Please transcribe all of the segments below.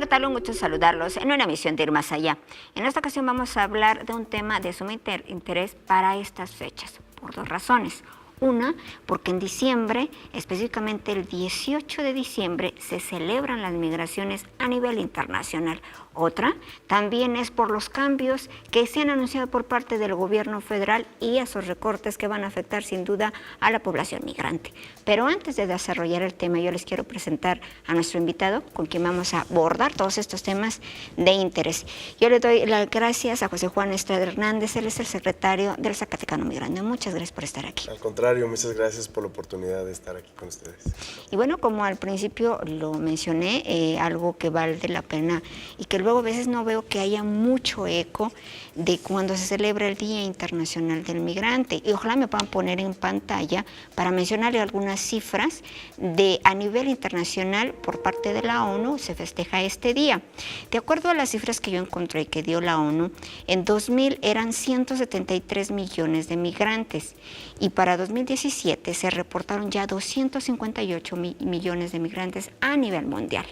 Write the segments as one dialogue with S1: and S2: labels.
S1: Hola, ¿qué tal? Un gusto saludarlos en una emisión de Ir Más Allá. En esta ocasión vamos a hablar de un tema de sumo interés para estas fechas, por dos razones. Una, porque en diciembre, específicamente el 18 de diciembre, se celebran las migraciones a nivel internacional. Otra, también es por los cambios que se han anunciado por parte del gobierno federal y esos recortes que van a afectar sin duda a la población migrante. Pero antes de desarrollar el tema, yo les quiero presentar a nuestro invitado con quien vamos a abordar todos estos temas de interés. Yo le doy las gracias a José Juan Estrada Hernández, él es el secretario del Zacatecano Migrante. Muchas gracias por estar aquí.
S2: Al contrario, muchas gracias por la oportunidad de estar aquí con ustedes.
S1: Y bueno, como al principio lo mencioné, algo que vale la pena y que luego a veces no veo que haya mucho eco de cuando se celebra el Día Internacional del Migrante. Y ojalá me puedan poner en pantalla para mencionarle algunas cifras de a nivel internacional por parte de la ONU se festeja este día. De acuerdo a las cifras que yo encontré que dio la ONU, en 2000 eran 173 millones de migrantes y para 2017 se reportaron ya 258 millones de migrantes a nivel mundial.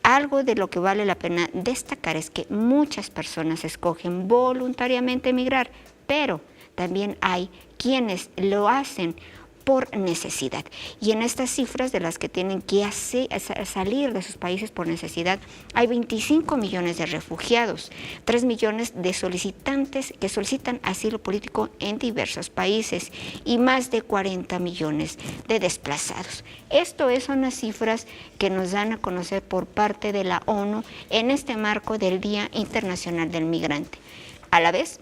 S1: Algo de lo que vale la pena destacar es que muchas personas escogen voluntariamente emigrar, pero también hay quienes lo hacen por necesidad. Y en estas cifras de las que tienen que salir de sus países por necesidad, hay 25 millones de refugiados, 3 millones de solicitantes que solicitan asilo político en diversos países y más de 40 millones de desplazados. Esto son las cifras que nos dan a conocer por parte de la ONU en este marco del Día Internacional del Migrante. A la vez,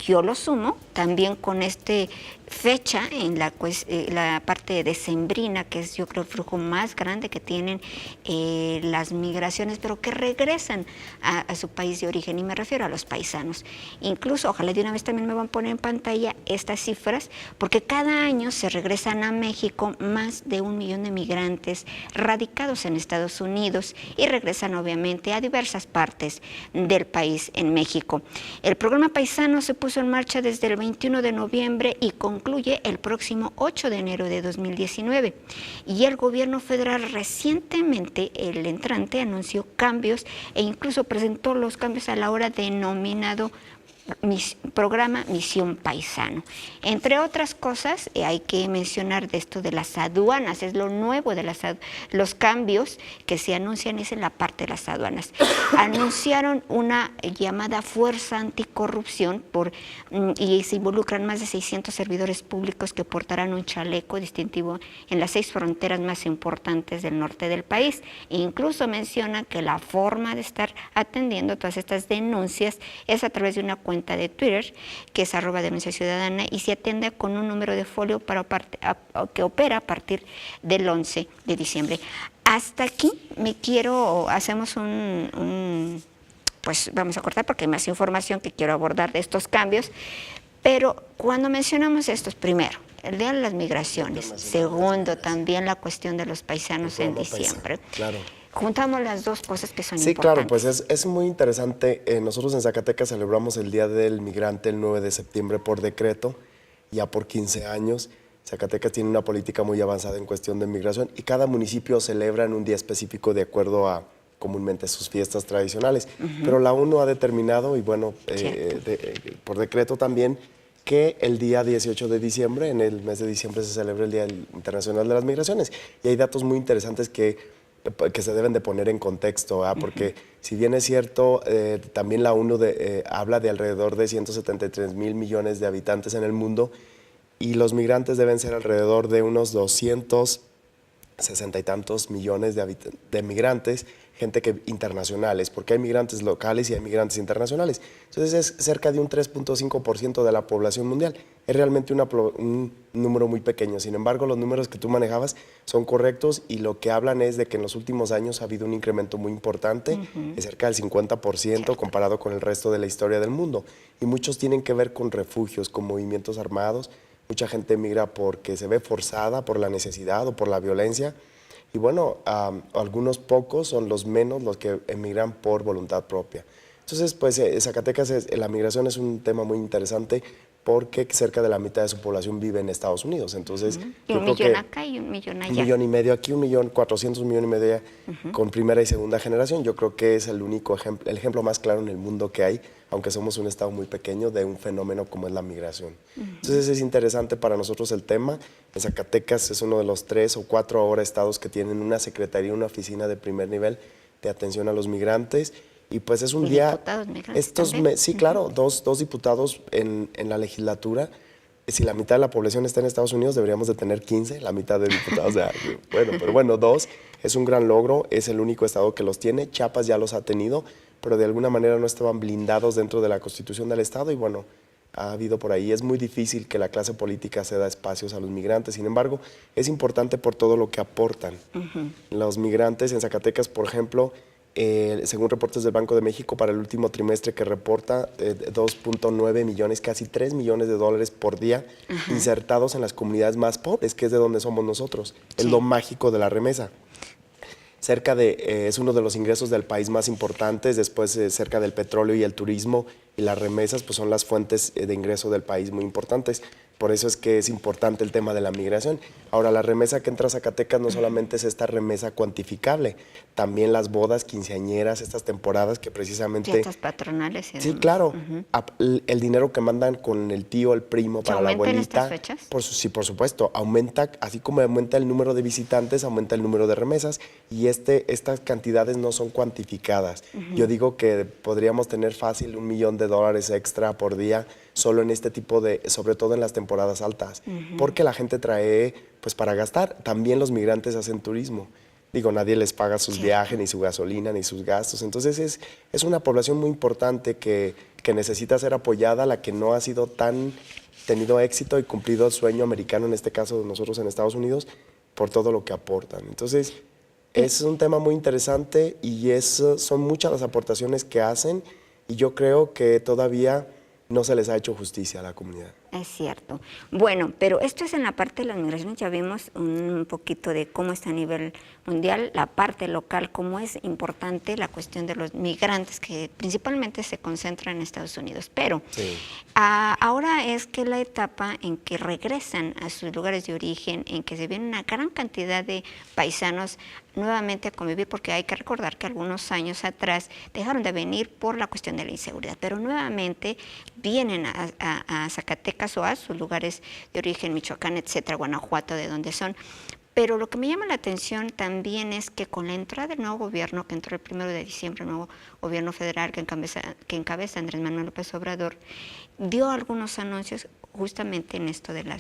S1: yo lo sumo también con fecha en la parte decembrina, que es yo creo el flujo más grande que tienen las migraciones, pero que regresan a su país de origen, y me refiero a los paisanos. Incluso, ojalá de una vez también me van a poner en pantalla estas cifras, porque cada año se regresan a México más de 1 millón de migrantes radicados en Estados Unidos y regresan obviamente a diversas partes del país en México. El programa Paisano se puso en marcha desde el 21 de noviembre y concluye el próximo 8 de enero de 2019. Y el gobierno federal recientemente, el entrante, anunció cambios e incluso presentó los cambios a la hora denominado programa Misión Paisano. Entre otras cosas, hay que mencionar de esto de las aduanas, es lo nuevo de los cambios que se anuncian es en la parte de las aduanas. Anunciaron una llamada fuerza anticorrupción y se involucran más de 600 servidores públicos que portarán un chaleco distintivo en las 6 fronteras más importantes del norte del país. E incluso mencionan que la forma de estar atendiendo todas estas denuncias es a través de una cuenta de Twitter, que es @denuncia ciudadana, y se atiende con un número de folio que opera a partir del 11 de diciembre. Hasta aquí hacemos pues vamos a cortar porque hay más información que quiero abordar de estos cambios, pero cuando mencionamos estos, primero, el Día de las Migraciones, segundo, también la cuestión de los paisanos en diciembre.
S2: Claro.
S1: Juntamos las dos cosas que son
S2: importantes. Sí, claro, pues es muy interesante. Nosotros en Zacatecas celebramos el Día del Migrante el 9 de septiembre por decreto, ya por 15 años. Zacatecas tiene una política muy avanzada en cuestión de migración y cada municipio celebra en un día específico de acuerdo a comúnmente sus fiestas tradicionales. Pero la ONU ha determinado, y bueno, por decreto también, que el día 18 de diciembre, en el mes de diciembre, se celebra el Día Internacional de las Migraciones. Y hay datos muy interesantes que se deben de poner en contexto, porque si bien es cierto, también la ONU habla de alrededor de 173 mil millones de habitantes en el mundo y los migrantes deben ser alrededor de unos 260 y tantos millones de migrantes, gente internacionales, porque hay migrantes locales y hay migrantes internacionales. Entonces es cerca de un 3.5% de la población mundial. Es realmente un número muy pequeño. Sin embargo, los números que tú manejabas son correctos y lo que hablan es de que en los últimos años ha habido un incremento muy importante, de cerca del 50% comparado con el resto de la historia del mundo. Y muchos tienen que ver con refugios, con movimientos armados. Mucha gente migra porque se ve forzada por la necesidad o por la violencia. Y bueno, algunos pocos son los menos los que emigran por voluntad propia. Entonces, pues Zacatecas, la migración es un tema muy interesante porque cerca de la mitad de su población vive en Estados Unidos. Entonces,
S1: y
S2: yo
S1: un
S2: creo
S1: millón
S2: que
S1: acá y 1,5 millón allá.
S2: 1,5 millones aquí, 1,4 millones con primera y segunda generación. Yo creo que es el único ejemplo, el ejemplo más claro en el mundo que hay, aunque somos un estado muy pequeño, de un fenómeno como es la migración. Entonces es interesante para nosotros el tema. En Zacatecas es uno de los 3 o 4 ahora estados que tienen una secretaría, una oficina de primer nivel de atención a los migrantes. Y pues es un
S1: ¿Y
S2: día...
S1: diputados migrantes
S2: Sí, claro, dos diputados en la legislatura. Si la mitad de la población está en Estados Unidos, deberíamos de tener 15, la mitad de diputados. Pero bueno, 2 es un gran logro, es el único estado que los tiene. Chiapas ya los ha tenido, pero de alguna manera no estaban blindados dentro de la Constitución del estado y bueno, ha habido por ahí. Es muy difícil que la clase política se da espacios a los migrantes, sin embargo, es importante por todo lo que aportan. Los migrantes en Zacatecas, por ejemplo, según reportes del Banco de México, para el último trimestre que reporta, 2.9 millones, casi 3 millones de dólares por día insertados en las comunidades más pobres, que es de donde somos nosotros. Es lo mágico de la remesa. Es uno de los ingresos del país más importantes, después cerca del petróleo y el turismo, y las remesas pues son las fuentes de ingreso del país muy importantes. Por eso es que es importante el tema de la migración. Ahora, la remesa que entra a Zacatecas no solamente es esta remesa cuantificable, también las bodas, quinceañeras, estas temporadas que precisamente...
S1: Fiestas patronales.
S2: Sí, claro. El dinero que mandan con el tío, el primo, para la abuelita.
S1: ¿Aumentan estas fechas?
S2: Sí, por supuesto. Aumenta, así como aumenta el número de visitantes, aumenta el número de remesas y estas cantidades no son cuantificadas. Yo digo que podríamos tener fácil $1 millón extra por día solo en este tipo sobre todo en las temporadas altas, porque la gente trae pues para gastar. También los migrantes hacen turismo. Digo, nadie les paga sus viajes, ni su gasolina, ni sus gastos. Entonces es una población muy importante que necesita ser apoyada, la que no ha sido tenido éxito y cumplido el sueño americano, en este caso nosotros en Estados Unidos, por todo lo que aportan. Entonces es un tema muy interesante y son muchas las aportaciones que hacen y yo creo que todavía no se les ha hecho justicia a la comunidad.
S1: Es cierto. Bueno, pero esto es en la parte de las migraciones, ya vimos un poquito de cómo está a nivel mundial, la parte local, cómo es importante la cuestión de los migrantes que principalmente se concentran en Estados Unidos. Pero ahora es que la etapa en que regresan a sus lugares de origen, en que se viene una gran cantidad de paisanos nuevamente a convivir, porque hay que recordar que algunos años atrás dejaron de venir por la cuestión de la inseguridad, pero nuevamente vienen a Zacatecas o a sus lugares de origen, Michoacán, etcétera, Guanajuato, de donde son. Pero lo que me llama la atención también es que con la entrada del nuevo gobierno, que entró el 1 de diciembre, el nuevo gobierno federal que encabeza Andrés Manuel López Obrador, dio algunos anuncios justamente en esto del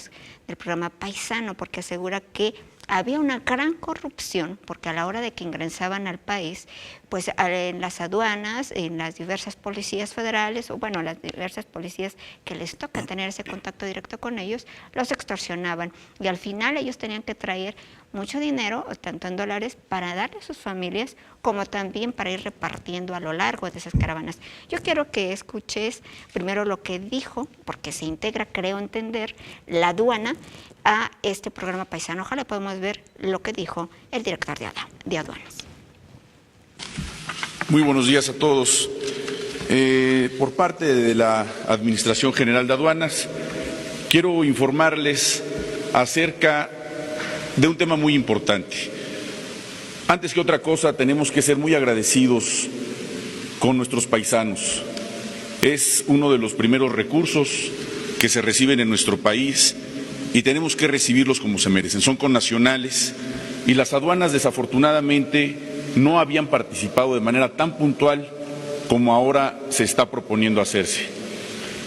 S1: programa Paisano, porque asegura que había una gran corrupción, porque a la hora de que ingresaban al país, pues en las aduanas, en las diversas policías federales, o bueno, las diversas policías que les toca tener ese contacto directo con ellos, los extorsionaban. Y al final ellos tenían que traer mucho dinero, tanto en dólares, para darle a sus familias, como también para ir repartiendo a lo largo de esas caravanas. Yo quiero que escuches primero lo que dijo, porque se integra, creo entender, la aduana a este programa Paisano. Ojalá podamos ver lo que dijo el director de aduanas.
S3: Muy buenos días a todos. Por parte de la Administración General de Aduanas, quiero informarles acerca de un tema muy importante. Antes que otra cosa, tenemos que ser muy agradecidos con nuestros paisanos. Es uno de los primeros recursos que se reciben en nuestro país y tenemos que recibirlos como se merecen. Son connacionales y las aduanas desafortunadamente no habían participado de manera tan puntual como ahora se está proponiendo hacerse.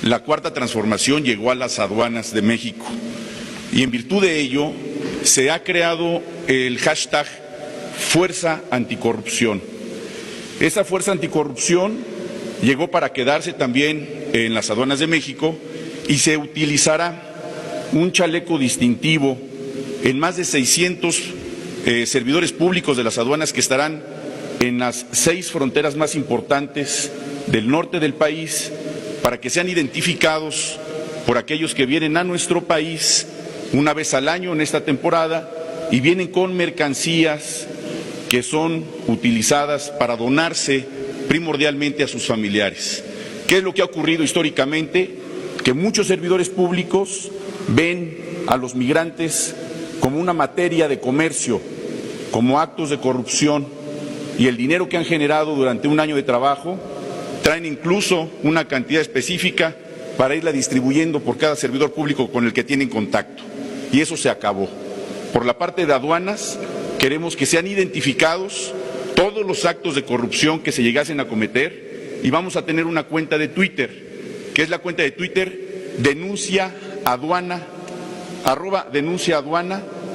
S3: La cuarta transformación llegó a las aduanas de México y en virtud de ello se ha creado el hashtag Fuerza Anticorrupción. Esa Fuerza Anticorrupción llegó para quedarse también en las aduanas de México y se utilizará un chaleco distintivo en más de 600 servidores públicos de las aduanas que estarán en las 6 fronteras más importantes del norte del país para que sean identificados por aquellos que vienen a nuestro país una vez al año en esta temporada y vienen con mercancías que son utilizadas para donarse primordialmente a sus familiares. ¿Qué es lo que ha ocurrido históricamente? que muchos servidores públicos ven a los migrantes como una materia de comercio, como actos de corrupción, y el dinero que han generado durante un año de trabajo traen incluso una cantidad específica para irla distribuyendo por cada servidor público con el que tienen contacto. Y eso se acabó. Por la parte de aduanas, queremos que sean identificados todos los actos de corrupción que se llegasen a cometer, y vamos a tener una cuenta de Twitter, que es la cuenta de Twitter @denunciaaduana,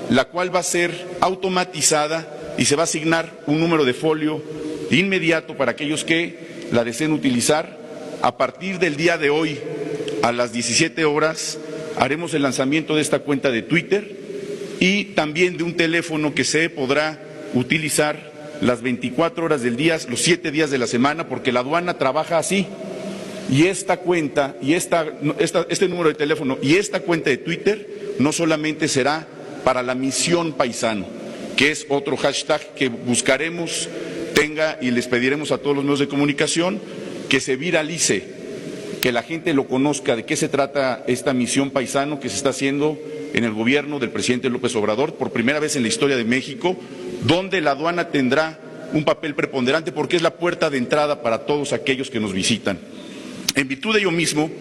S3: la cual va a ser automatizada y se va a asignar un número de folio inmediato para aquellos que la deseen utilizar. A partir del día de hoy, a las 17 horas, haremos el lanzamiento de esta cuenta de Twitter y también de un teléfono que se podrá utilizar las 24 horas del día, los 7 días de la semana, porque la aduana trabaja así. Y esta cuenta, y este número de teléfono y esta cuenta de Twitter no solamente será para la misión paisano, que es otro hashtag que buscaremos tenga, y les pediremos a todos los medios de comunicación que se viralice, que la gente lo conozca, de qué se trata esta misión paisano que se está haciendo en el gobierno del presidente López Obrador, por primera vez en la historia de México, donde la aduana tendrá un papel preponderante porque es la puerta de entrada para todos aquellos que nos visitan. En virtud de ello mismo,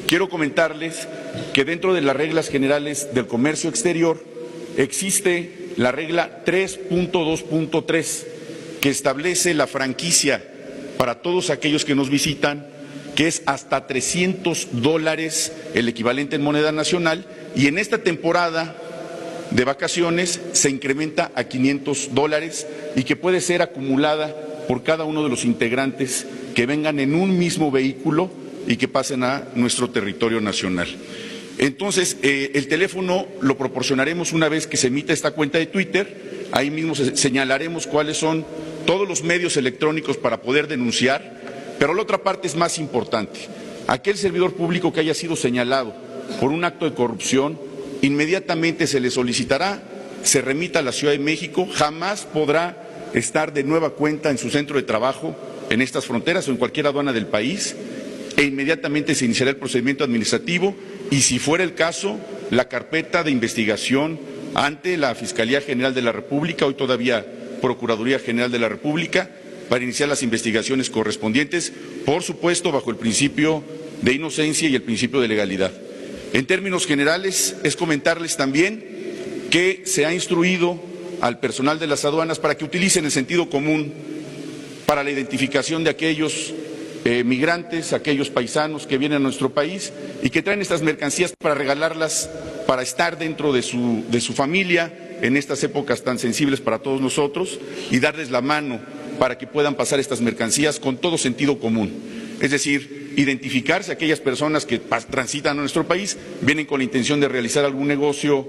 S3: quiero comentarles que dentro de las reglas generales del comercio exterior existe la regla 3.2.3, que establece la franquicia para todos aquellos que nos visitan, que es hasta $300 el equivalente en moneda nacional, y en esta temporada de vacaciones se incrementa a $500 y que puede ser acumulada por cada uno de los integrantes que vengan en un mismo vehículo y que pasen a nuestro territorio nacional. Entonces, el teléfono lo proporcionaremos una vez que se emita esta cuenta de Twitter. Ahí mismo señalaremos cuáles son todos los medios electrónicos para poder denunciar, pero la otra parte es más importante. Aquel servidor público que haya sido señalado por un acto de corrupción, inmediatamente se le solicitará, se remita a la Ciudad de México, jamás podrá estar de nueva cuenta en su centro de trabajo en estas fronteras o en cualquier aduana del país, e inmediatamente se iniciará el procedimiento administrativo y, si fuera el caso, la carpeta de investigación ante la Fiscalía General de la República, hoy todavía Procuraduría General de la República, para iniciar las investigaciones correspondientes, por supuesto bajo el principio de inocencia y el principio de legalidad. En términos generales, es comentarles también que se ha instruido al personal de las aduanas para que utilicen el sentido común para la identificación de aquellos migrantes, aquellos paisanos que vienen a nuestro país y que traen estas mercancías para regalarlas, para estar dentro de su familia en estas épocas tan sensibles para todos nosotros, y darles la mano para que puedan pasar estas mercancías con todo sentido común. Es decir, identificarse aquellas personas que transitan a nuestro país, vienen con la intención de realizar algún negocio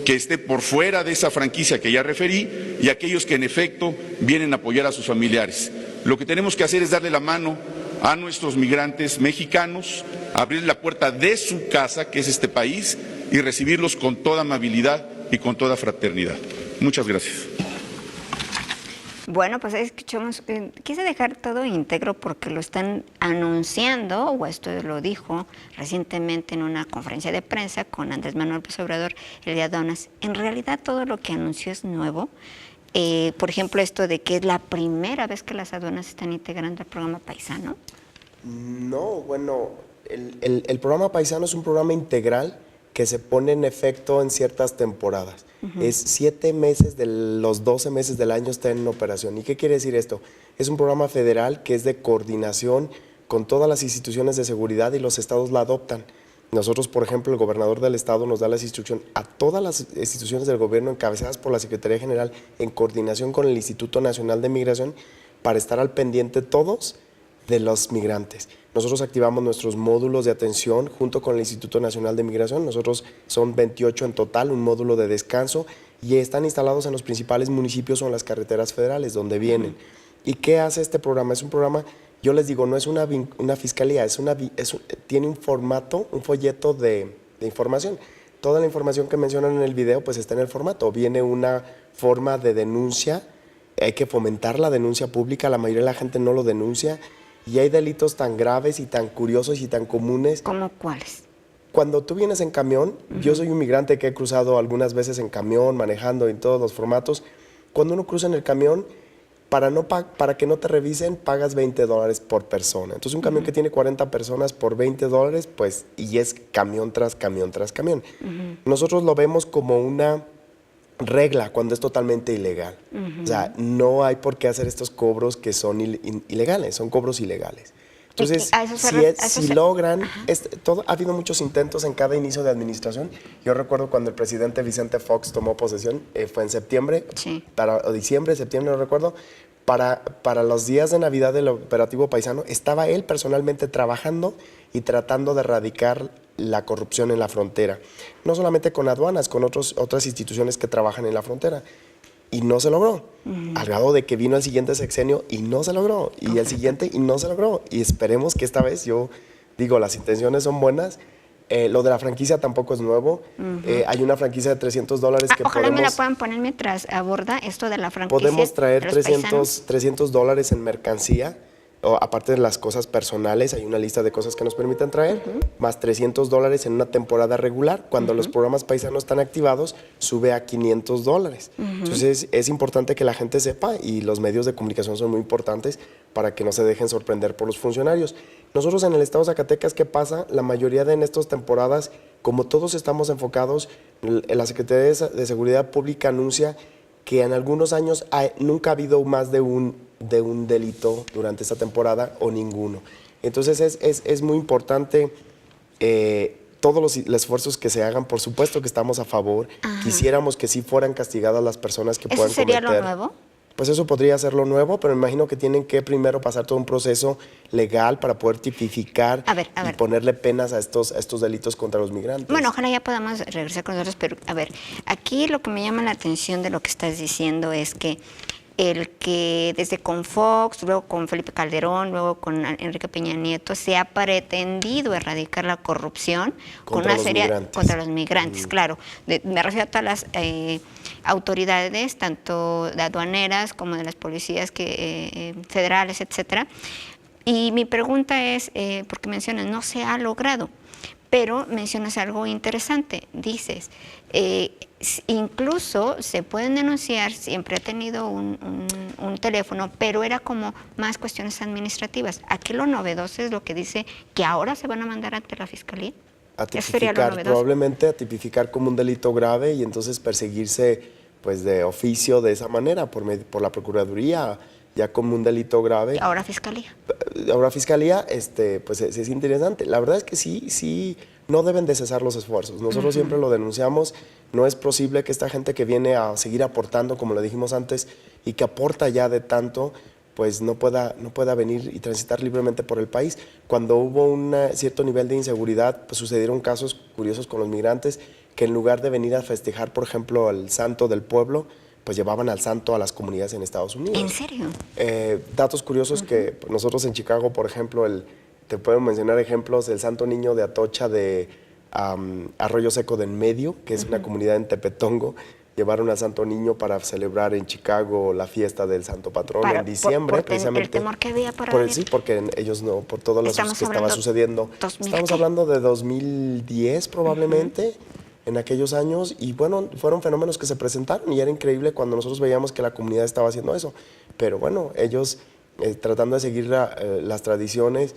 S3: que esté por fuera de esa franquicia que ya referí, y aquellos que en efecto vienen a apoyar a sus familiares. Lo que tenemos que hacer es darle la mano a nuestros migrantes mexicanos, abrir la puerta de su casa, que es este país, y recibirlos con toda amabilidad y con toda fraternidad. Muchas gracias.
S1: Bueno, pues escuchamos, quise dejar todo íntegro porque lo están anunciando, o esto lo dijo recientemente en una conferencia de prensa con Andrés Manuel López Obrador, el día de aduanas. En realidad todo lo que anunció es nuevo. Por ejemplo, esto de que es la primera vez que las aduanas se están integrando al programa paisano.
S2: No, bueno, el programa paisano es un programa integral que se pone en efecto en ciertas temporadas. Es 7 meses de los 12 meses del año está en operación. ¿Y qué quiere decir esto? Es un programa federal que es de coordinación con todas las instituciones de seguridad y los estados la adoptan. Nosotros, por ejemplo, el gobernador del estado nos da las instrucciones a todas las instituciones del gobierno encabezadas por la Secretaría General en coordinación con el Instituto Nacional de Migración para estar al pendiente todos de los migrantes. Nosotros activamos nuestros módulos de atención junto con el Instituto Nacional de Migración. Nosotros son 28 en total, un módulo de descanso, y están instalados en los principales municipios o en las carreteras federales donde vienen. ¿Y qué hace este programa? Es un programa, yo les digo, no es una fiscalía, tiene un formato, un folleto de información. Toda la información que mencionan en el video pues está en el formato. Viene una forma de denuncia, hay que fomentar la denuncia pública, la mayoría de la gente no lo denuncia. Y hay delitos tan graves y tan curiosos y tan comunes.
S1: ¿Cómo cuáles?
S2: cuando tú vienes en camión, yo soy un migrante que he cruzado algunas veces en camión, manejando en todos los formatos. Cuando uno cruza en el camión, para que no te revisen, pagas $20 por persona. Entonces, un camión que tiene 40 personas por $20, pues, y es camión tras camión tras camión. Nosotros lo vemos como una regla cuando es totalmente ilegal. O sea, no hay por qué hacer estos cobros que son ilegales, son cobros ilegales. Entonces, si logran, ha habido muchos intentos en cada inicio de administración. Yo recuerdo cuando el presidente Vicente Fox tomó posesión, fue en septiembre, o diciembre, septiembre, no recuerdo, para los días de Navidad del operativo paisano, estaba él personalmente trabajando y tratando de erradicar la corrupción en la frontera. No solamente con aduanas, con otras instituciones que trabajan en la frontera. Y no se logró, al grado de que vino el siguiente sexenio y no se logró, y el siguiente y no se logró. Y esperemos que esta vez, yo digo, las intenciones son buenas. Lo de la franquicia tampoco es nuevo. Hay una franquicia de $300 que
S1: ojalá me la puedan poner mientras aborda esto de la franquicia.
S2: Podemos traer $300 en mercancía, o aparte de las cosas personales, hay una lista de cosas que nos permiten traer, más $300 en una temporada regular. Cuando los programas paisanos están activados, sube a $500. Entonces, es importante que la gente sepa, y los medios de comunicación son muy importantes para que no se dejen sorprender por los funcionarios. Nosotros en el estado de Zacatecas, ¿qué pasa? La mayoría de en estas temporadas, como todos estamos enfocados, la Secretaría de Seguridad Pública anuncia que en algunos años nunca ha habido más de un delito durante esta temporada o ninguno. Entonces es muy importante todos los esfuerzos que se hagan. Por supuesto que estamos a favor. Quisiéramos que sí fueran castigadas las personas que puedan cometer.
S1: ¿Eso sería lo nuevo?
S2: Pues eso podría ser lo nuevo, pero me imagino que tienen que primero pasar todo un proceso legal para poder tipificar y ponerle penas a estos delitos contra los migrantes.
S1: Bueno, ojalá ya podamos regresar con nosotros, pero a ver, aquí lo que me llama la atención de lo que estás diciendo es que el que desde con Fox, luego con Felipe Calderón, luego con Enrique Peña Nieto, se ha pretendido erradicar la corrupción
S2: contra
S1: contra los migrantes, claro. Me refiero a todas las autoridades, tanto de aduaneras como de las policías federales, etcétera. Y mi pregunta es, porque mencionas, no se ha logrado, pero mencionas algo interesante, dices, incluso se pueden denunciar, siempre ha tenido un teléfono, pero era como más cuestiones administrativas. Aquí lo novedoso es lo que dice que ahora se van a mandar ante la Fiscalía.
S2: A tipificar, probablemente a tipificar como un delito grave y entonces perseguirse pues de oficio de esa manera, por la Procuraduría, ya como un delito grave.
S1: Ahora Fiscalía.
S2: Ahora Fiscalía, pues es interesante. La verdad es que sí, no deben de cesar los esfuerzos. Nosotros siempre lo denunciamos. No es posible que esta gente que viene a seguir aportando, como le dijimos antes, y que aporta ya de tanto, pues no pueda venir y transitar libremente por el país. Cuando hubo un cierto nivel de inseguridad, pues sucedieron casos curiosos con los migrantes, que en lugar de venir a festejar, por ejemplo, al santo del pueblo, pues llevaban al santo a las comunidades en Estados Unidos.
S1: ¿En serio?
S2: Datos curiosos que nosotros en Chicago, por ejemplo, te puedo mencionar ejemplos, el Santo Niño de Atocha de Arroyo Seco del Medio, que es una comunidad en Tepetongo. Llevaron al Santo Niño para celebrar en Chicago la fiesta del Santo Patrón en diciembre, precisamente.
S1: ¿El temor que había para venir?
S2: Sí, porque ellos no, por todo lo que estaba sucediendo. Estamos hablando de 2010 probablemente, en aquellos años, y bueno, fueron fenómenos que se presentaron y era increíble cuando nosotros veíamos que la comunidad estaba haciendo eso. Pero bueno, ellos tratando de seguir las tradiciones,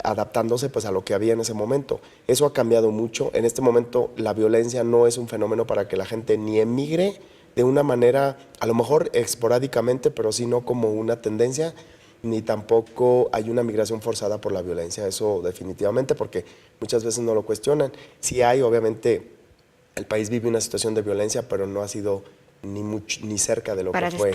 S2: adaptándose pues a lo que había en ese momento. Eso ha cambiado mucho. En este momento la violencia no es un fenómeno para que la gente ni emigre de una manera, a lo mejor esporádicamente, pero sí no como una tendencia, ni tampoco hay una migración forzada por la violencia. Eso definitivamente, porque muchas veces no lo cuestionan. Sí hay, obviamente, el país vive una situación de violencia, pero no ha sido ni cerca de lo que fue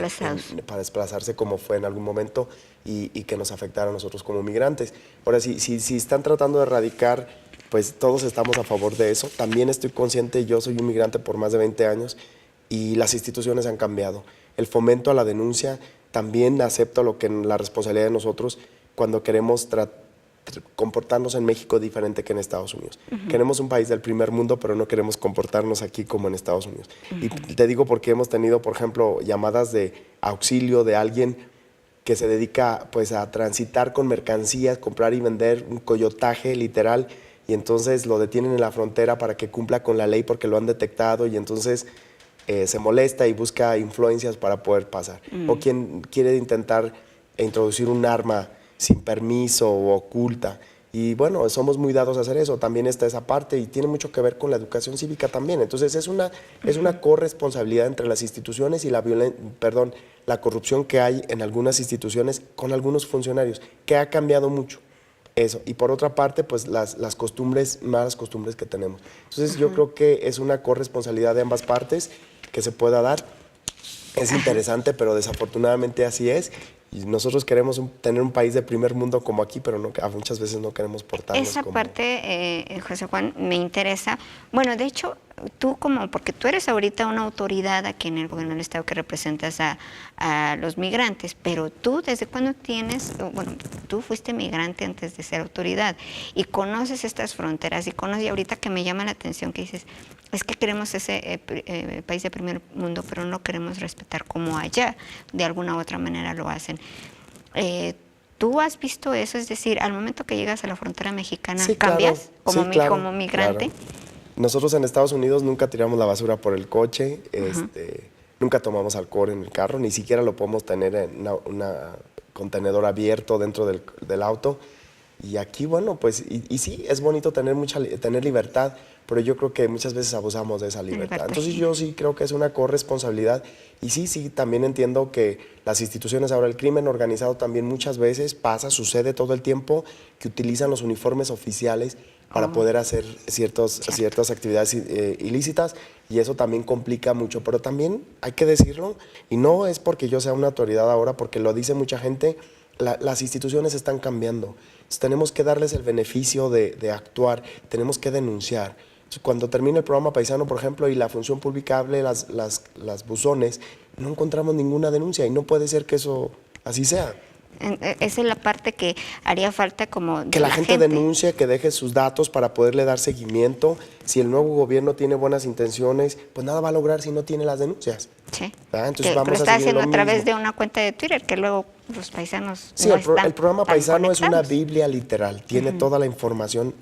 S2: para desplazarse como fue en algún momento y que nos afectara a nosotros como migrantes. Ahora, si están tratando de erradicar, pues todos estamos a favor de eso. También estoy consciente, yo soy un migrante por más de 20 años y las instituciones han cambiado. El fomento a la denuncia, también acepto la responsabilidad de nosotros cuando queremos comportarnos en México diferente que en Estados Unidos. Queremos un país del primer mundo, pero no queremos comportarnos aquí como en Estados Unidos. Y te digo porque hemos tenido, por ejemplo, llamadas de auxilio de alguien que se dedica pues a transitar con mercancías, comprar y vender un coyotaje literal, y entonces lo detienen en la frontera para que cumpla con la ley porque lo han detectado y entonces se molesta y busca influencias para poder pasar. O quien quiere intentar introducir un arma sin permiso o oculta. Y bueno, somos muy dados a hacer eso, también está esa parte y tiene mucho que ver con la educación cívica también. Entonces es una corresponsabilidad entre las instituciones y la corrupción que hay en algunas instituciones con algunos funcionarios, que ha cambiado mucho eso. Y por otra parte, pues las costumbres, malas costumbres que tenemos. Entonces yo creo que es una corresponsabilidad de ambas partes que se pueda dar. Es interesante, pero desafortunadamente así es. Y nosotros queremos tener un país de primer mundo como aquí, pero muchas veces no queremos portarnos
S1: Esa
S2: como...
S1: parte, José Juan, me interesa. Bueno, de hecho, porque tú eres ahorita una autoridad aquí en el gobierno del Estado que representas a los migrantes, pero tú, ¿desde cuándo tú fuiste migrante antes de ser autoridad y conoces estas fronteras y ahorita que me llama la atención que dices, es que queremos ese país de primer mundo, pero no lo queremos respetar como allá, de alguna u otra manera lo hacen. ¿Tú has visto eso? Es decir, al momento que llegas a la frontera mexicana,
S2: Sí,
S1: ¿cambias
S2: claro.
S1: como migrante?
S2: Claro. Nosotros en Estados Unidos nunca tiramos la basura por el coche, nunca tomamos alcohol en el carro, ni siquiera lo podemos tener en una contenedor abierto dentro del auto. Y aquí, bueno, pues, y sí, es bonito tener libertad, pero yo creo que muchas veces abusamos de esa libertad. Entonces yo sí creo que es una corresponsabilidad y sí, también entiendo que las instituciones, ahora el crimen organizado también muchas veces sucede todo el tiempo que utilizan los uniformes oficiales para poder hacer ciertas actividades ilícitas y eso también complica mucho, pero también hay que decirlo y no es porque yo sea una autoridad ahora, porque lo dice mucha gente, las instituciones están cambiando. Entonces, tenemos que darles el beneficio de actuar, tenemos que denunciar. Entonces, cuando termine el programa Paisano, por ejemplo, y la función pública hable las buzones, no encontramos ninguna denuncia y no puede ser que eso así sea.
S1: Esa es la parte que haría falta como
S2: que la gente denuncie, que deje sus datos para poderle dar seguimiento. Si el nuevo gobierno tiene buenas intenciones, pues nada va a lograr si no tiene las denuncias.
S1: Sí.
S2: Entonces
S1: lo está haciendo a través de una cuenta de Twitter que luego los paisanos
S2: sí,
S1: no
S2: el programa Paisano es una biblia literal, tiene toda la información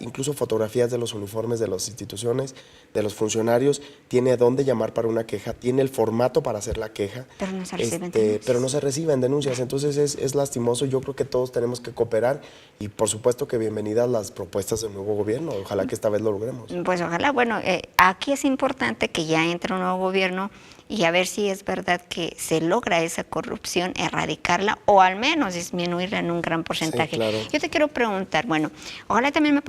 S2: incluso fotografías de los uniformes de las instituciones, de los funcionarios, tiene dónde llamar para una queja, tiene el formato para hacer la queja,
S1: pero no se reciben denuncias.
S2: Pero no se reciben denuncias, entonces es lastimoso. Yo creo que todos tenemos que cooperar y por supuesto que bienvenidas las propuestas del nuevo gobierno, ojalá que esta vez lo logremos.
S1: Pues ojalá, bueno, aquí es importante que ya entre un nuevo gobierno y a ver si es verdad que se logra esa corrupción, erradicarla o al menos disminuirla en un gran porcentaje.
S2: Sí, claro.
S1: Yo te quiero preguntar, bueno, ojalá también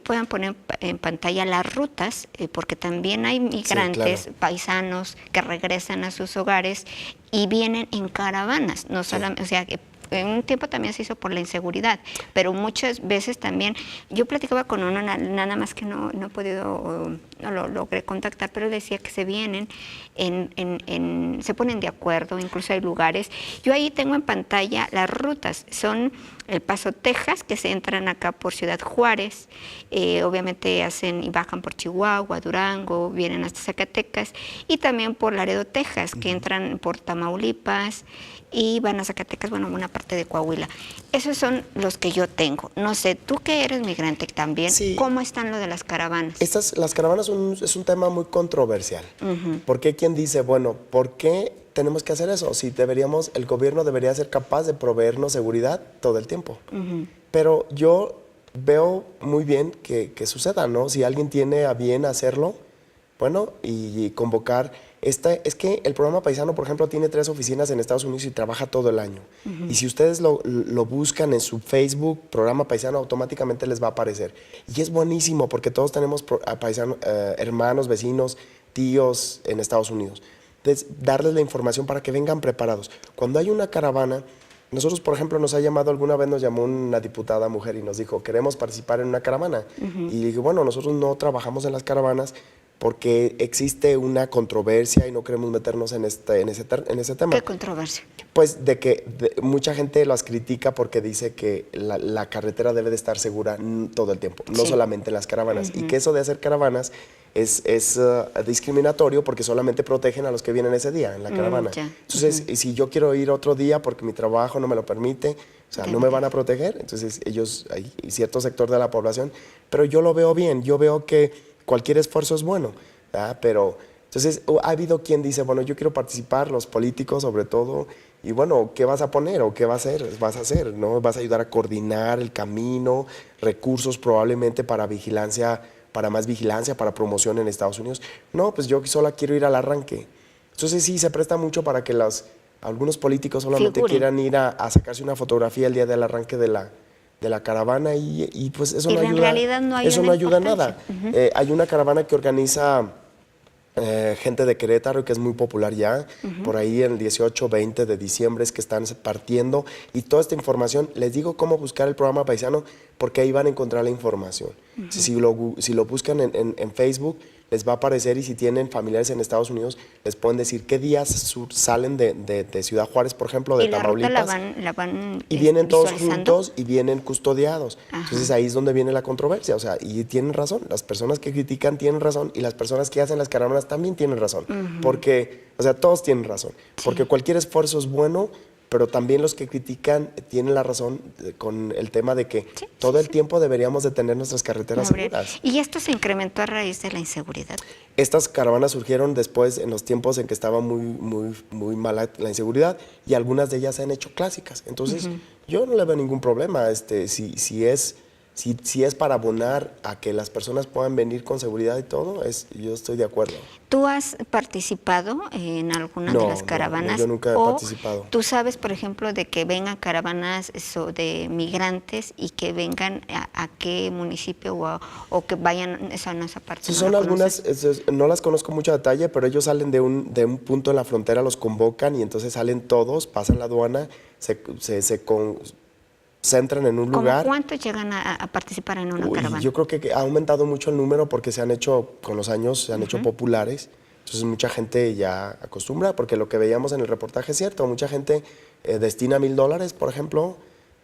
S1: puedan poner en pantalla las rutas, porque también hay migrantes,
S2: sí, claro,
S1: paisanos que regresan a sus hogares y vienen en caravanas, no solamente, o sea, en un tiempo también se hizo por la inseguridad, pero muchas veces también, yo platicaba con uno, nada más que no he podido, no lo logré contactar, pero decía que se vienen, se ponen de acuerdo, incluso hay lugares. Yo ahí tengo en pantalla las rutas, son El Paso, Texas, que se entran acá por Ciudad Juárez, obviamente hacen y bajan por Chihuahua, Durango, vienen hasta Zacatecas, y también por Laredo, Texas, que entran por Tamaulipas, y van a Zacatecas, bueno, una parte de Coahuila. Esos son los que yo tengo. No sé, tú que eres migrante también, sí. ¿Cómo están lo de las caravanas?
S2: Las caravanas es un tema muy controversial. Porque hay quien dice, bueno, ¿por qué tenemos que hacer eso? Si el gobierno debería ser capaz de proveernos seguridad todo el tiempo. Pero yo veo muy bien que suceda, ¿no? Si alguien tiene a bien hacerlo, bueno, y convocar... Es que el programa Paisano, por ejemplo, tiene 3 oficinas en Estados Unidos y trabaja todo el año. Y si ustedes lo buscan en su Facebook, programa Paisano, automáticamente les va a aparecer. Y es buenísimo porque todos tenemos hermanos, vecinos, tíos en Estados Unidos. Entonces, darles la información para que vengan preparados. Cuando hay una caravana, nosotros, por ejemplo, alguna vez nos llamó una diputada mujer y nos dijo, queremos participar en una caravana. Y dije, bueno, nosotros no trabajamos en las caravanas, porque existe una controversia y no queremos meternos en ese tema.
S1: ¿Qué controversia?
S2: Pues de que mucha gente las critica porque dice que la carretera debe de estar segura todo el tiempo, no solamente en las caravanas, y que eso de hacer caravanas es discriminatorio porque solamente protegen a los que vienen ese día en la caravana. Entonces, si yo quiero ir otro día porque mi trabajo no me lo permite, O sea, no me van a proteger. Entonces ellos, hay cierto sector de la población, pero yo lo veo bien, yo veo que cualquier esfuerzo es bueno, ¿verdad? Pero entonces ha habido quien dice, bueno, yo quiero participar, los políticos sobre todo, y bueno, ¿qué vas a poner o qué vas a hacer? ¿No? ¿Vas a ayudar a coordinar el camino, recursos probablemente para vigilancia, para más vigilancia, para promoción en Estados Unidos? No, pues yo solo quiero ir al arranque. Entonces sí, se presta mucho para que algunos políticos solamente quieran ir a sacarse una fotografía el día del arranque de la caravana y pues eso no ayuda.
S1: En realidad no hay
S2: eso
S1: una
S2: no ayuda en
S1: importancia.
S2: nada. Hay una caravana que organiza gente de Querétaro que es muy popular ya, por ahí en el 18, 20 de diciembre es que están partiendo y toda esta información, les digo cómo buscar el programa paisano porque ahí van a encontrar la información. Si lo buscan en Facebook les va a aparecer y si tienen familiares en Estados Unidos les pueden decir qué días salen de Ciudad Juárez, por ejemplo, de Tamaulipas.
S1: Y la ruta la van
S2: y vienen todos
S1: visualizando.
S2: juntos y vienen custodiados. Entonces ahí es donde viene la controversia. O sea, y tienen razón. Las personas que critican tienen razón y las personas que hacen las caravanas también tienen razón. Porque, o sea, todos tienen razón. Porque cualquier esfuerzo es bueno, pero también los que critican tienen la razón con el tema de que todo el tiempo deberíamos de tener nuestras carreteras seguras.
S1: Y esto se incrementó a raíz de la inseguridad.
S2: Estas caravanas surgieron después, en los tiempos en que estaba muy mala la inseguridad, y algunas de ellas se han hecho clásicas. Entonces, yo no le veo ningún problema. Si es para abonar a que las personas puedan venir con seguridad y todo, yo estoy de acuerdo.
S1: ¿Tú has participado en alguna de las caravanas?
S2: No, yo nunca he participado.
S1: ¿Tú sabes, por ejemplo, de que vengan caravanas de migrantes y que vengan a qué municipio o que vayan a esa parte?
S2: Sí, son algunas, no las conozco mucho a detalle, pero ellos salen de un punto en la frontera, los convocan y entonces salen todos, pasan la aduana, se concentran en un lugar.
S1: ¿Cuántos llegan a participar en una caravana?
S2: Yo creo que ha aumentado mucho el número porque se han hecho, con los años, se han hecho populares. Entonces mucha gente ya acostumbra, porque lo que veíamos en el reportaje es cierto. Mucha gente destina $1,000, por ejemplo,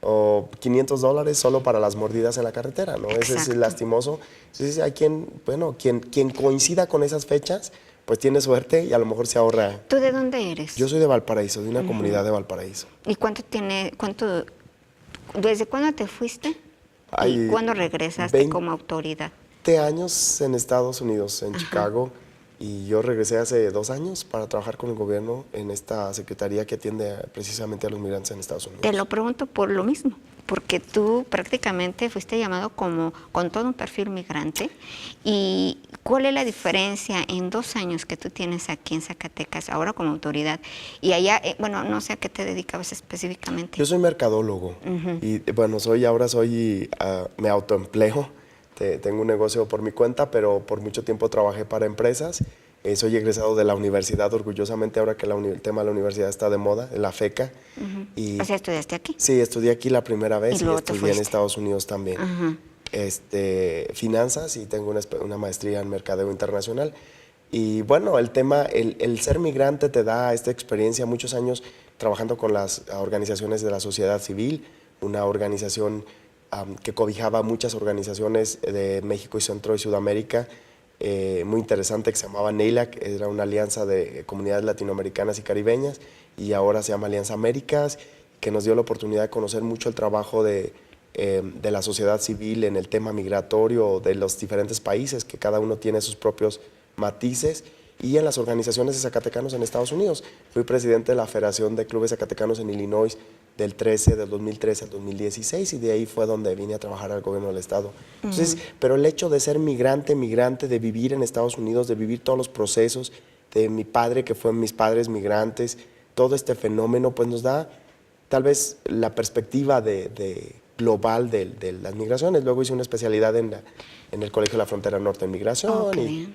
S2: o $500 solo para las mordidas en la carretera, ¿no? Ese es lastimoso. Entonces hay quien coincida con esas fechas, pues tiene suerte y a lo mejor se ahorra.
S1: ¿Tú de dónde eres?
S2: Yo soy de Valparaíso, de una comunidad de Valparaíso.
S1: ¿Y desde cuándo te fuiste? ¿Y cuándo regresaste como autoridad?
S2: 20 años en Estados Unidos, en Chicago, y yo regresé hace 2 años para trabajar con el gobierno en esta secretaría que atiende precisamente a los migrantes en Estados Unidos.
S1: Te lo pregunto por lo mismo, porque tú prácticamente fuiste llamado con todo un perfil migrante. ¿Y cuál es la diferencia en 2 años que tú tienes aquí en Zacatecas, ahora como autoridad? Y allá, no sé a qué te dedicabas específicamente.
S2: Yo soy mercadólogo y ahora me autoempleo. Tengo un negocio por mi cuenta, pero por mucho tiempo trabajé para empresas. Soy egresado de la universidad, orgullosamente, ahora que el tema de la universidad está de moda, la FECA.
S1: O sea, ¿estudiaste aquí?
S2: Sí, estudié aquí la primera vez y estudié en Estados Unidos también. Finanzas y tengo una maestría en mercadeo internacional. Y bueno, el ser migrante te da esta experiencia, muchos años trabajando con las organizaciones de la sociedad civil, una organización que cobijaba muchas organizaciones de México y Centro y Sudamérica, muy interesante, que se llamaba NEILAC, era una alianza de comunidades latinoamericanas y caribeñas, y ahora se llama Alianza Américas, que nos dio la oportunidad de conocer mucho el trabajo de la sociedad civil en el tema migratorio de los diferentes países, que cada uno tiene sus propios matices, y en las organizaciones de zacatecanos en Estados Unidos. Fui presidente de la Federación de Clubes Zacatecanos en Illinois del 2013 al 2016, y de ahí fue donde vine a trabajar al gobierno del estado. Entonces, pero el hecho de ser migrante, de vivir en Estados Unidos, de vivir todos los procesos, de mi padre, que fue mis padres migrantes, todo este fenómeno, pues nos da tal vez la perspectiva global de las migraciones. Luego hice una especialidad en el Colegio de la Frontera Norte en Migración.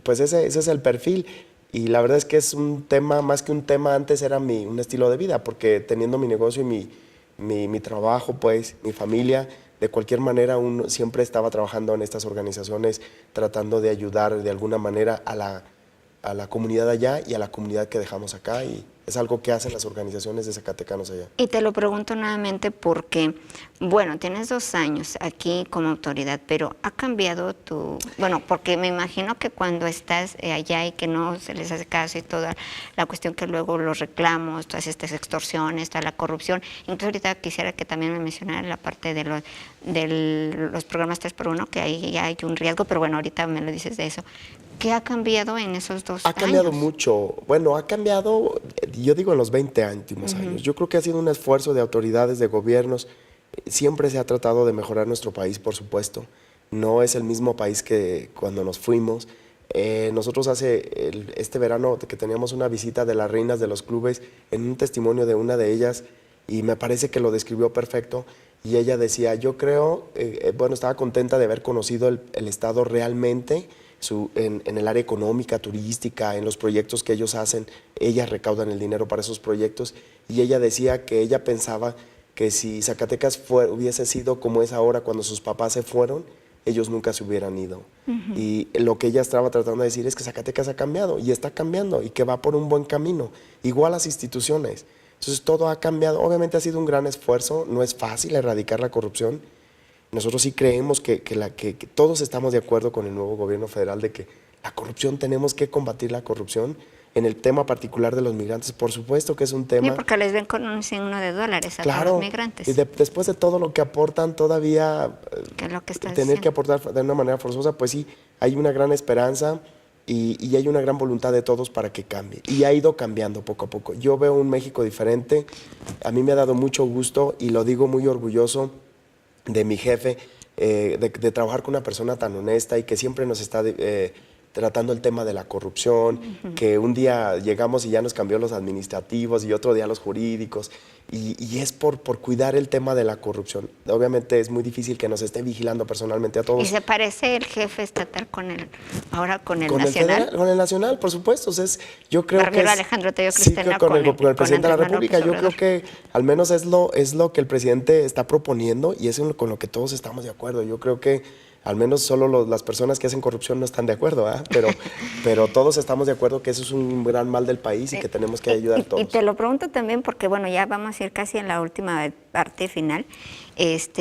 S2: Pues ese es el perfil. Y la verdad es que es un tema, más que un tema, antes era un estilo de vida, porque teniendo mi negocio y mi trabajo, pues, mi familia, de cualquier manera uno siempre estaba trabajando en estas organizaciones, tratando de ayudar de alguna manera a a la comunidad allá y a la comunidad que dejamos acá, y es algo que hacen las organizaciones de zacatecanos allá.
S1: Y te lo pregunto nuevamente porque, bueno, tienes 2 años aquí como autoridad, pero ¿ha cambiado tu...? Bueno, porque me imagino que cuando estás allá y que no se les hace caso y toda la cuestión que luego los reclamos, todas estas extorsiones, toda la corrupción, incluso ahorita quisiera que también me mencionara la parte de los programas 3x1, que ahí ya hay un riesgo, pero bueno, ahorita me lo dices de eso. ¿Qué ha cambiado en esos 2 años?
S2: Ha cambiado mucho. Bueno, ha cambiado, yo digo, en los 20 últimos años. Yo creo que ha sido un esfuerzo de autoridades, de gobiernos. Siempre se ha tratado de mejorar nuestro país, por supuesto. No es el mismo país que cuando nos fuimos. Nosotros este verano que teníamos una visita de las reinas de los clubes, en un testimonio de una de ellas, y me parece que lo describió perfecto, y ella decía, yo creo, bueno, estaba contenta de haber conocido el Estado realmente, en el área económica, turística, en los proyectos que ellos hacen. Ellas recaudan el dinero para esos proyectos, y ella decía que ella pensaba que si Zacatecas hubiese sido como es ahora cuando sus papás se fueron, ellos nunca se hubieran ido. Y lo que ella estaba tratando de decir es que Zacatecas ha cambiado y está cambiando y que va por un buen camino, igual las instituciones. Entonces todo ha cambiado. Obviamente ha sido un gran esfuerzo, no es fácil erradicar la corrupción. Nosotros sí creemos que todos estamos de acuerdo con el nuevo gobierno federal de que la corrupción, tenemos que combatir la corrupción. En el tema particular de los migrantes, por supuesto que es un tema...
S1: Sí, porque les ven con un signo de dólares a
S2: claro,
S1: todos los migrantes.
S2: Y después de todo lo que aportan, todavía
S1: ¿Qué es lo que estás
S2: tener
S1: diciendo?
S2: que aportar de una manera forzosa, pues sí, hay una gran esperanza y hay una gran voluntad de todos para que cambie. Y ha ido cambiando poco a poco. Yo veo un México diferente. A mí me ha dado mucho gusto, y lo digo muy orgulloso de mi jefe, de trabajar con una persona tan honesta y que siempre nos está tratando el tema de la corrupción, que un día llegamos y ya nos cambió los administrativos y otro día los jurídicos, y es por cuidar el tema de la corrupción. Obviamente es muy difícil que nos esté vigilando personalmente a todos.
S1: ¿Y se parece el jefe estatal ahora con el
S2: Con
S1: nacional?
S2: el federal, con el nacional, por supuesto. O sea, yo creo que
S1: Alejandro Tello
S2: sí,
S1: Cristena
S2: con el presidente de la
S1: Andrés Manuel
S2: República.
S1: López
S2: Yo creo
S1: Obrador.
S2: que al menos es lo que el presidente está proponiendo, y es con lo que todos estamos de acuerdo. Yo creo que al menos solo las personas que hacen corrupción no están de acuerdo, ¿eh? pero todos estamos de acuerdo que eso es un gran mal del país y que tenemos que ayudar a todos.
S1: Y te lo pregunto también porque, bueno, ya vamos a ir casi en la última parte final,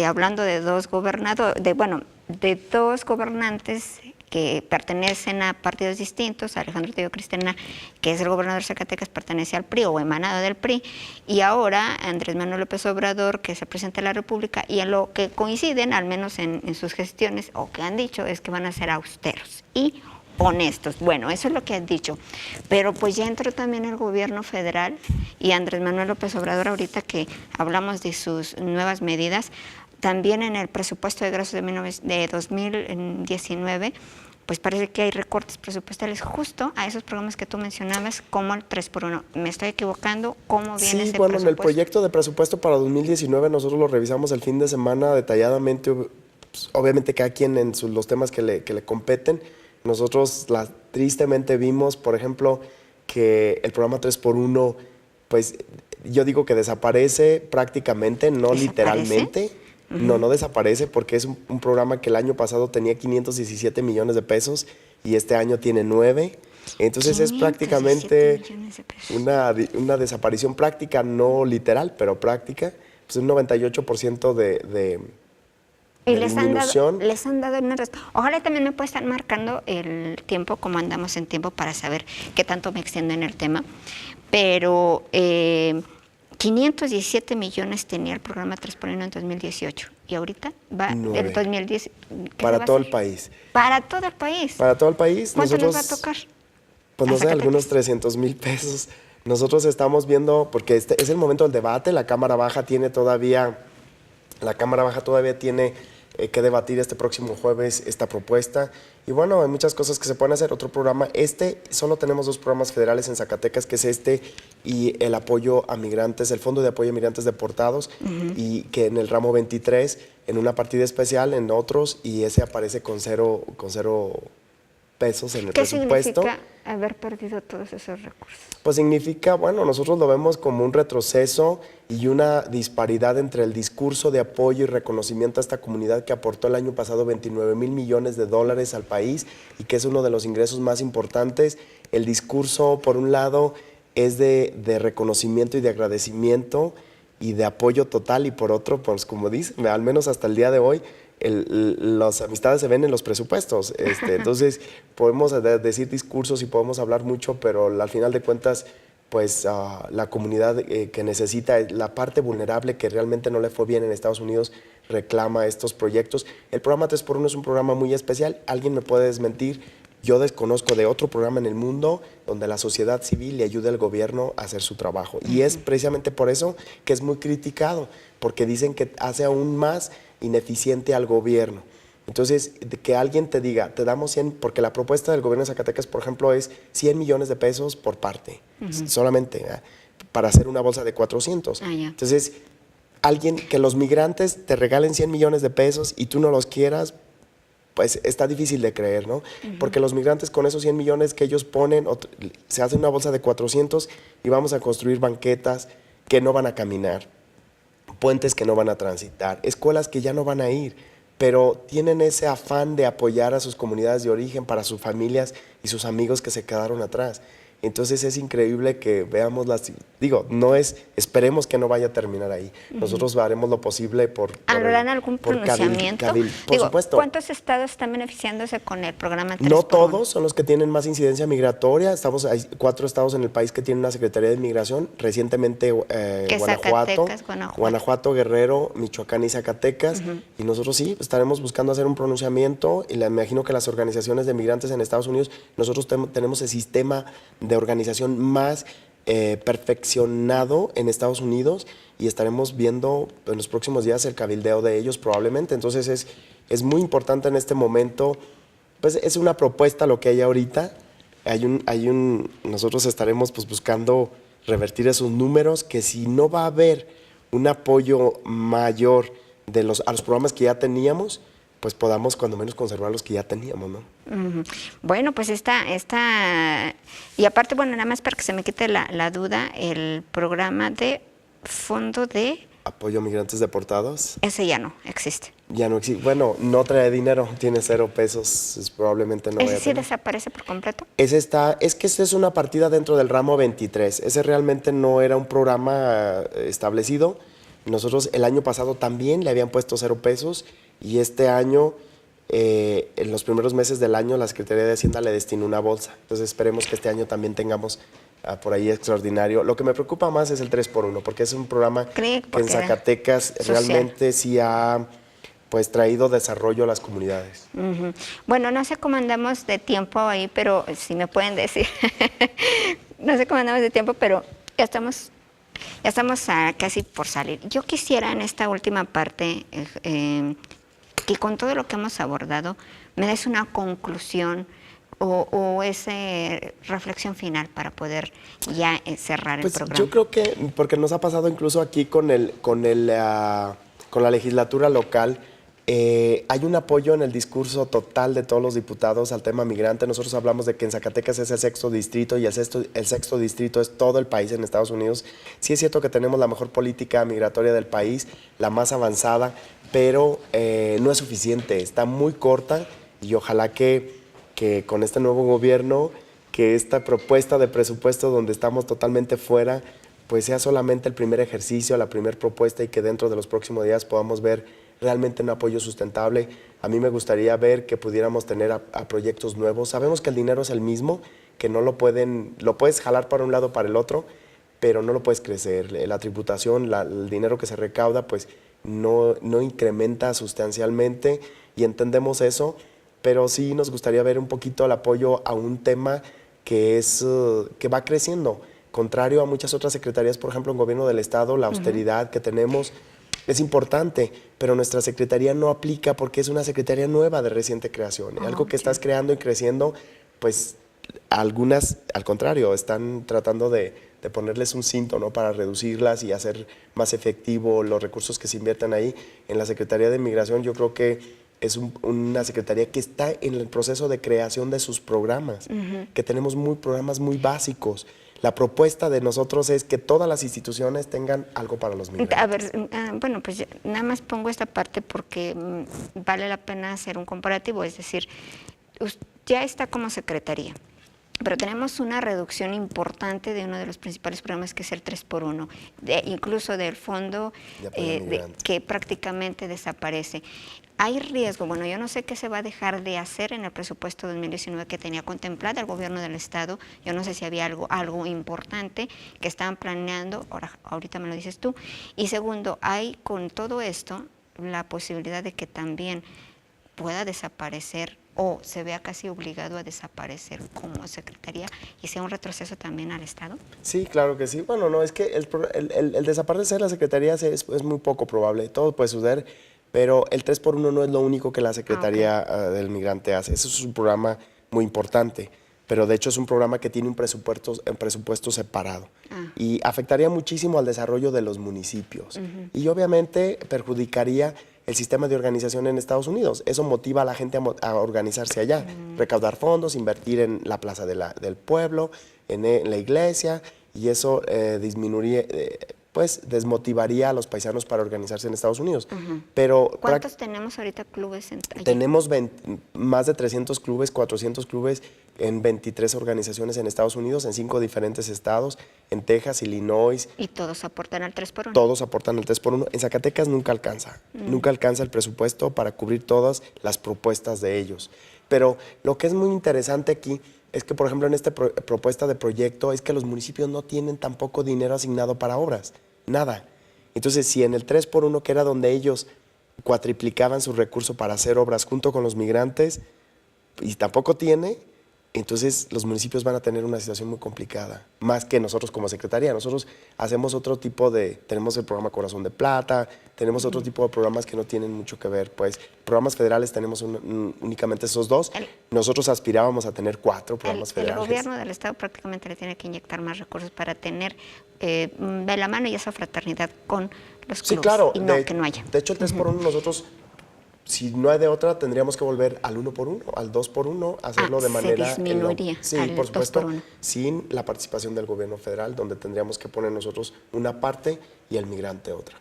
S1: hablando de dos gobernantes que pertenecen a partidos distintos. Alejandro Tello Cristena, que es el gobernador de Zacatecas, pertenece al PRI o emanado del PRI, y ahora Andrés Manuel López Obrador, que es el presidente de la República, y en lo que coinciden, al menos en sus gestiones, o que han dicho, es que van a ser austeros y honestos. Bueno, eso es lo que han dicho, pero pues ya entró también el gobierno federal y Andrés Manuel López Obrador, ahorita que hablamos de sus nuevas medidas, también en el presupuesto de egresos de 2019, pues parece que hay recortes presupuestales justo a esos programas que tú mencionabas, como el 3x1. ¿Me estoy equivocando? ¿Cómo viene ese
S2: bueno,
S1: presupuesto?
S2: en el proyecto de presupuesto para 2019 nosotros lo revisamos el fin de semana detalladamente, pues, obviamente cada quien en los temas que le competen. Nosotros tristemente vimos, por ejemplo, que el programa 3x1, pues yo digo que desaparece prácticamente, no
S1: ¿Desaparece?
S2: Literalmente. No desaparece, porque es un programa que el año pasado tenía 517 millones de pesos y este año tiene 9. Entonces es prácticamente una desaparición práctica, no literal, pero práctica. Pues un 98% de
S1: y les han dado una respuesta. Ojalá también me pueda estar marcando el tiempo, como andamos en tiempo, para saber qué tanto me extiendo en el tema. Pero 517 millones tenía el programa 3x1 en 2018 y ahorita va el 2010.
S2: Para todo el país.
S1: Para todo el país.
S2: Para todo el país.
S1: ¿Cuánto
S2: nosotros,
S1: les va a tocar?
S2: Pues no sé, algunos 300,000 pesos. Nosotros estamos viendo, porque este es el momento del debate, la Cámara Baja todavía tiene que debatir este próximo jueves esta propuesta. Y bueno, hay muchas cosas que se pueden hacer. Otro programa, solo tenemos 2 programas federales en Zacatecas, que es y el apoyo a migrantes, el Fondo de Apoyo a Migrantes Deportados, y que en el ramo 23, en una partida especial, en otros, y ese aparece con cero pesos en el
S1: ¿Qué
S2: presupuesto.
S1: significa haber perdido todos esos recursos?
S2: Pues significa, bueno, nosotros lo vemos como un retroceso y una disparidad entre el discurso de apoyo y reconocimiento a esta comunidad que aportó el año pasado 29,000 millones de dólares al país y que es uno de los ingresos más importantes. El discurso, por un lado, es de reconocimiento y de agradecimiento y de apoyo total, y por otro, pues como dice, al menos hasta el día de hoy, las amistades se ven en los presupuestos. Entonces, podemos decir discursos y podemos hablar mucho, pero al final de cuentas, pues la comunidad que necesita, la parte vulnerable que realmente no le fue bien en Estados Unidos, reclama estos proyectos. El programa 3x1 es un programa muy especial. Alguien me puede desmentir. Yo desconozco de otro programa en el mundo donde la sociedad civil le ayude al gobierno a hacer su trabajo. Y es precisamente por eso que es muy criticado, porque dicen que hace aún más ineficiente al gobierno. Entonces, que alguien te diga, te damos 100, porque la propuesta del gobierno de Zacatecas, por ejemplo, es 100 millones de pesos por parte, solamente, para hacer una bolsa de 400. Entonces, alguien que los migrantes te regalen 100 millones de pesos y tú no los quieras, pues está difícil de creer, ¿no? Porque los migrantes con esos 100 millones que ellos ponen, se hace una bolsa de 400 y vamos a construir banquetas que no van a caminar, puentes que no van a transitar, escuelas que ya no van a ir, pero tienen ese afán de apoyar a sus comunidades de origen para sus familias y sus amigos que se quedaron atrás. Entonces es increíble que veamos esperemos que no vaya a terminar ahí. Nosotros haremos lo posible
S1: ¿Harán algún pronunciamiento?
S2: Por supuesto.
S1: ¿Cuántos estados están beneficiándose con el programa 3x1?
S2: No todos son los que tienen más incidencia migratoria. Hay 4 estados en el país que tienen una Secretaría de Migración. Recientemente Guanajuato, Guerrero, Michoacán y Zacatecas. Y nosotros sí estaremos buscando hacer un pronunciamiento, y me imagino que las organizaciones de migrantes en Estados Unidos, nosotros tenemos el sistema de organización más perfeccionado en Estados Unidos, y estaremos viendo en los próximos días el cabildeo de ellos probablemente. Entonces es muy importante en este momento, pues es una propuesta lo que hay ahorita. Nosotros estaremos pues buscando revertir esos números, que si no va a haber un apoyo mayor a los programas que ya teníamos, pues podamos cuando menos conservar los que ya teníamos, ¿no?
S1: Bueno, pues y aparte, bueno, nada más para que se me quite la duda, el programa de fondo de
S2: apoyo a migrantes deportados.
S1: Ese ya no existe.
S2: Ya no existe. Bueno, no trae dinero, tiene 0 pesos, probablemente no.
S1: ¿Ese sí desaparece por completo?
S2: Es que esta es una partida dentro del ramo 23. Ese realmente no era un programa establecido. Nosotros el año pasado también le habían puesto 0 pesos, y este año, en los primeros meses del año, la Secretaría de Hacienda le destinó una bolsa. Entonces esperemos que este año también tengamos por ahí extraordinario. Lo que me preocupa más es el 3x1, porque es un programa que en Zacatecas realmente sí ha pues traído desarrollo a las comunidades.
S1: Bueno, no sé cómo andamos de tiempo ahí, pero si me pueden decir. No sé cómo andamos de tiempo, pero ya estamos casi por salir. Yo quisiera en esta última parte que con todo lo que hemos abordado me des una conclusión o esa reflexión final para poder ya cerrar el programa.
S2: Yo creo que, porque nos ha pasado incluso aquí con la legislatura local, hay un apoyo en el discurso total de todos los diputados al tema migrante. Nosotros hablamos de que en Zacatecas es el 6º distrito, y el sexto distrito es todo el país en Estados Unidos. Sí es cierto que tenemos la mejor política migratoria del país, la más avanzada, pero no es suficiente, está muy corta, y ojalá que con este nuevo gobierno, que esta propuesta de presupuesto donde estamos totalmente fuera, pues sea solamente el primer ejercicio, la primera propuesta, y que dentro de los próximos días podamos ver realmente un apoyo sustentable. A mí me gustaría ver que pudiéramos tener a proyectos nuevos. Sabemos que el dinero es el mismo, que no lo puedes jalar para un lado o para el otro, pero no lo puedes crecer. La tributación, el dinero que se recauda, pues no incrementa sustancialmente, y entendemos eso, pero sí nos gustaría ver un poquito el apoyo a un tema que va creciendo. Contrario a muchas otras secretarías, por ejemplo, en Gobierno del Estado, la austeridad que tenemos es importante, pero nuestra secretaría no aplica porque es una secretaría nueva de reciente creación. Algo que estás creando y creciendo, pues algunas, al contrario, están tratando de ponerles un cinto, ¿no?, para reducirlas y hacer más efectivo los recursos que se inviertan ahí. En la Secretaría de Migración yo creo que es una secretaría que está en el proceso de creación de sus programas, que tenemos programas muy básicos. La propuesta de nosotros es que todas las instituciones tengan algo para los migrantes.
S1: A ver, bueno, pues nada más pongo esta parte porque vale la pena hacer un comparativo, es decir, ya está como secretaría, pero tenemos una reducción importante de uno de los principales programas, que es el 3x1, incluso del fondo que prácticamente desaparece. Hay riesgo, bueno, yo no sé qué se va a dejar de hacer en el presupuesto 2019 que tenía contemplado el gobierno del estado, yo no sé si había algo importante que estaban planeando, ahorita me lo dices tú, y segundo, hay con todo esto la posibilidad de que también pueda desaparecer o se vea casi obligado a desaparecer como secretaría y sea un retroceso también al Estado?
S2: Sí, claro que sí. Bueno, no, es que el desaparecer la secretaría es muy poco probable, todo puede suceder, pero el 3x1 no es lo único que la Secretaría del Migrante hace. Eso es un programa muy importante, pero de hecho es un programa que tiene un presupuesto separado y afectaría muchísimo al desarrollo de los municipios y obviamente perjudicaría el sistema de organización en Estados Unidos. Eso motiva a la gente a organizarse allá, recaudar fondos, invertir en la plaza del pueblo, en la iglesia, y eso disminuiría, desmotivaría a los paisanos para organizarse en Estados Unidos. Pero
S1: ¿cuántos tenemos ahorita clubes allí?
S2: Tenemos más de 300 clubes, 400 clubes en 23 organizaciones en Estados Unidos, en 5 diferentes estados, en Texas, Illinois.
S1: ¿Y todos aportan al 3x1?
S2: Todos aportan al 3x1. En Zacatecas nunca alcanza. Nunca alcanza el presupuesto para cubrir todas las propuestas de ellos. Pero lo que es muy interesante aquí es que, por ejemplo, en esta propuesta de proyecto es que los municipios no tienen tampoco dinero asignado para obras. Nada. Entonces, si en el 3x1, que era donde ellos cuatriplicaban su recurso para hacer obras junto con los migrantes, y tampoco tiene, entonces los municipios van a tener una situación muy complicada, más que nosotros como Secretaría. Nosotros hacemos otro tipo tenemos el programa Corazón de Plata, tenemos otro tipo de programas que no tienen mucho que ver, pues programas federales tenemos únicamente esos 2, nosotros aspirábamos a tener 4 programas federales.
S1: El gobierno del estado prácticamente le tiene que inyectar más recursos para tener de la mano y esa fraternidad con los clubes.
S2: Sí, claro,
S1: y no que no haya.
S2: De hecho el 3x1 nosotros, si no hay de otra, tendríamos que volver al 1x1, al 2x1, hacerlo de manera...
S1: Se disminuiría.
S2: Sí, por supuesto, sin la participación del gobierno federal, donde tendríamos que poner nosotros una parte y el migrante otra.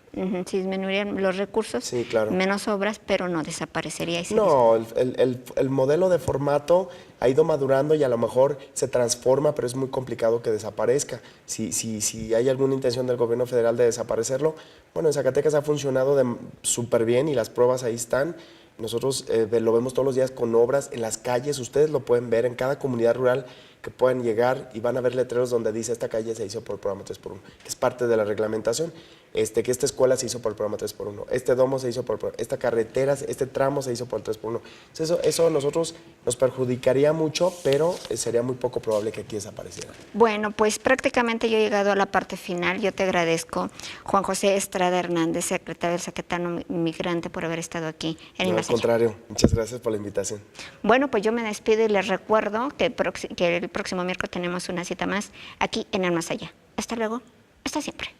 S1: Sí, disminuirían los recursos,
S2: sí, claro.
S1: Menos obras, pero no desaparecería.
S2: No, el modelo de formato ha ido madurando y a lo mejor se transforma, pero es muy complicado que desaparezca. Si hay alguna intención del gobierno federal de desaparecerlo, bueno, en Zacatecas ha funcionado súper bien y las pruebas ahí están. Nosotros lo vemos todos los días con obras en las calles, ustedes lo pueden ver en cada comunidad rural que puedan llegar y van a ver letreros donde dice esta calle se hizo por el programa 3x1, que es parte de la reglamentación, que esta escuela se hizo por el programa 3x1, este domo se hizo por el programa, esta carretera, este tramo se hizo por el 3x1. Entonces eso a nosotros nos perjudicaría mucho, pero sería muy poco probable que aquí desapareciera.
S1: Bueno, pues prácticamente yo he llegado a la parte final. Yo te agradezco, Juan José Estrada Hernández, secretario del Zacatano Migrante, por haber estado aquí en
S2: No, al contrario, muchas gracias por la invitación.
S1: Bueno, pues yo me despido y les recuerdo que el próximo miércoles tenemos una cita más aquí en El Más Allá. Hasta luego, hasta siempre.